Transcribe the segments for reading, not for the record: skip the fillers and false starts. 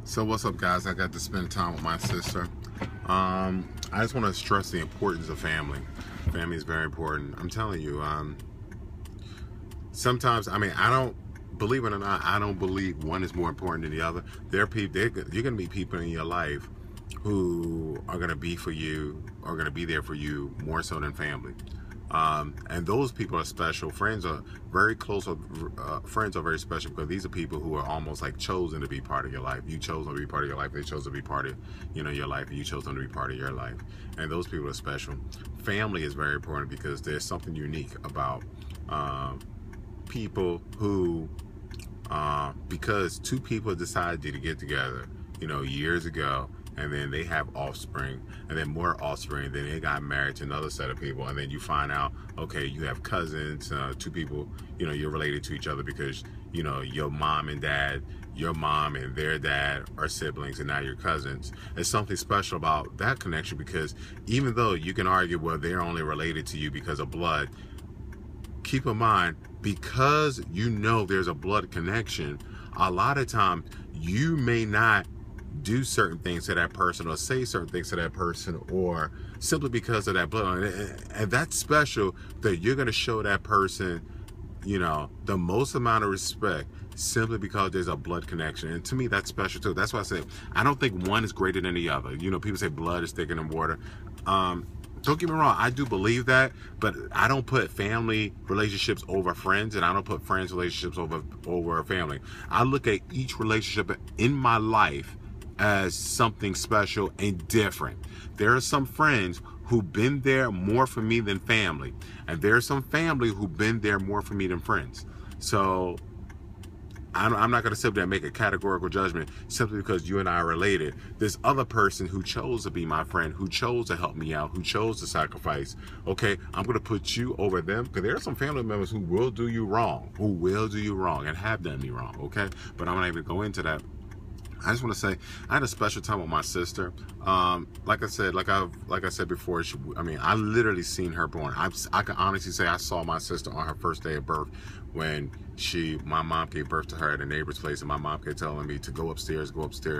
So what's up, guys? I got to spend time with my sister. I just want to stress the importance of family. Family is very important. I'm telling you. Sometimes, I don't believe it or not. I don't believe one is more important than the other. There are people. You're going to meet people in your life who are going to be for you, are going to be there for you more so than family. And those people are special. Friends are very close. Friends are very special because these are people who are almost like chosen to be part of your life. You chose them to be part of your life. They chose to be part of, your life, and you chose them to be part of your life. And those people are special. Family is very important because there's something unique about people who, because two people decided to get together, years ago, and then they have offspring, and then more offspring, then they got married to another set of people, and then you find out, okay, you have cousins, two people, you're related to each other because, your mom and dad, your mom and their dad are siblings, and now you're cousins. There's something special about that connection because even though you can argue, well, they're only related to you because of blood, keep in mind, because there's a blood connection, a lot of times you may not do certain things to that person or say certain things to that person or simply because of that blood. And that's special that you're going to show that person, the most amount of respect simply because there's a blood connection. And to me, that's special too. That's why I say I don't think one is greater than the other. People say blood is thicker than water. Don't get me wrong, I do believe that, but I don't put family relationships over friends, and I don't put friends relationships over family. I look at each relationship in my life as something special and different. There are some friends who've been there more for me than family, and there are some family who've been there more for me than friends. So I'm not going to sit there and make a categorical judgment simply because you and I are related. This other person who chose to be my friend, who chose to help me out, who chose to sacrifice, okay, I'm going to put you over them because there are some family members who will do you wrong, and have done me wrong, okay? But I'm not even going to go into that. I just want to say I had a special time with my sister. Like I said before, I literally seen her born. I can honestly say I saw my sister on her first day of birth when my mom gave birth to her at a neighbor's place, and my mom kept telling me to go upstairs,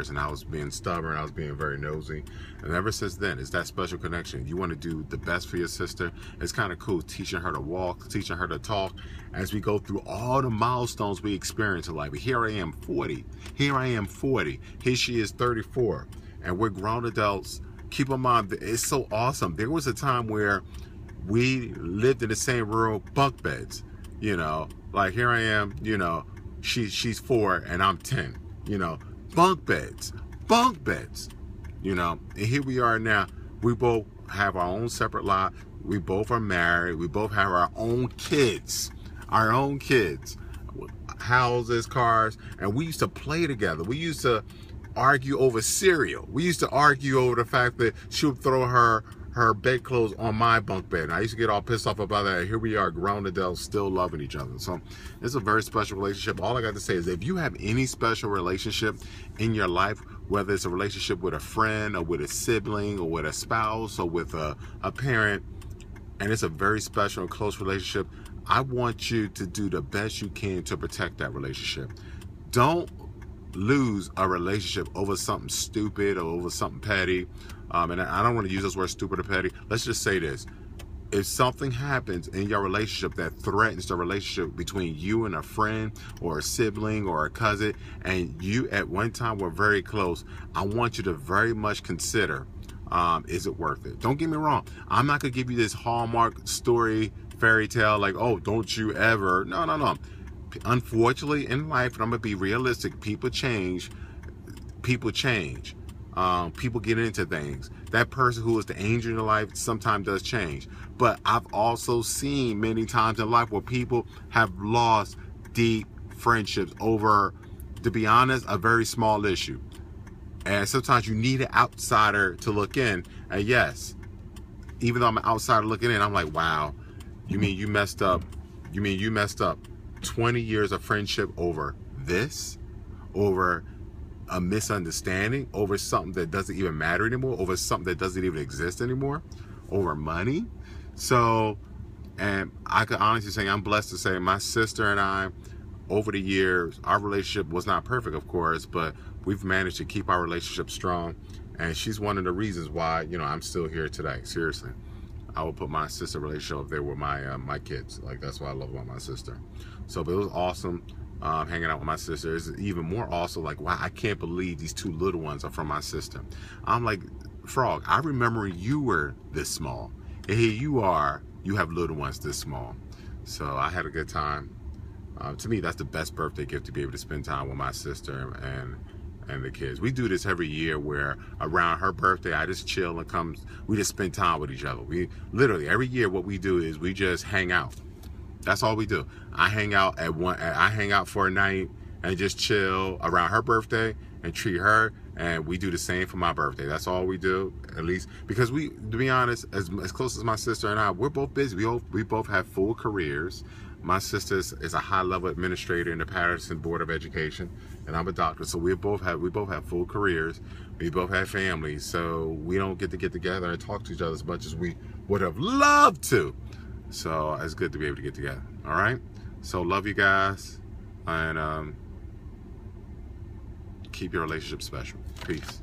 and I was being stubborn, I was being very nosy, and ever since then, it's that special connection. You want to do the best for your sister. It's kind of cool teaching her to walk, teaching her to talk, as we go through all the milestones we experience in life. Here I am 40, here she is 34, and we're grown adults. Keep in mind, it's so awesome. There was a time where we lived in the same room, bunk beds, like here I am, she's 4 and I'm 10, bunk beds, and here we are now. We both have our own separate lives. We both are married. We both have our own kids, houses, cars, and we used to play together. We used to argue over cereal. We used to argue over the fact that she would throw her bedclothes on my bunk bed. And I used to get all pissed off about that. Here we are, grown adults, still loving each other. So it's a very special relationship. All I got to say is if you have any special relationship in your life, whether it's a relationship with a friend or with a sibling or with a spouse or with a parent, and it's a very special and close relationship, I want you to do the best you can to protect that relationship. Don't lose a relationship over something stupid or over something petty. And I don't want to use this word stupid or petty. Let's just say this. If something happens in your relationship that threatens the relationship between you and a friend or a sibling or a cousin, and you at one time were very close, I want you to very much consider, is it worth it? Don't get me wrong. I'm not going to give you this Hallmark story, fairy tale, like, oh, don't you ever. No. Unfortunately, in life, and I'm going to be realistic, people change. People get into things. That person who is the angel in your life sometimes does change. But I've also seen many times in life where people have lost deep friendships over, to be honest, a very small issue. And sometimes you need an outsider to look in. And yes, even though I'm an outsider looking in, I'm like, wow, you mean you messed up 20 years of friendship over this? Over a misunderstanding, over something that doesn't even matter anymore, over something that doesn't even exist anymore, over money? So, and I can honestly say I'm blessed to say my sister and I, over the years, our relationship was not perfect, of course, but we've managed to keep our relationship strong, and she's one of the reasons why, you know, I'm still here today. Seriously, I would put my sister relationship up there with my kids. Like, that's what I love about my sister. So, but it was awesome hanging out with my sister. It's even more awesome. Like, wow, I can't believe these two little ones are from my sister. I'm like, Frog, I remember you were this small, and here you are. You have little ones this small. So I had a good time. To me, that's the best birthday gift, to be able to spend time with my sister and the kids. We do this every year where around her birthday, I just chill and we just spend time with each other. We literally, every year what we do is we just hang out. That's all we do. I hang out I hang out for a night and just chill around her birthday and treat her. And we do the same for my birthday. That's all we do, at least. Because to be honest, as close as my sister and I, we're both busy. We both have full careers. My sister is a high-level administrator in the Patterson Board of Education, and I'm a doctor. So we both have full careers. We both have families, so we don't get together and talk to each other as much as we would have loved to. So it's good to be able to get together. All right. So love you guys, and keep your relationship special. Peace.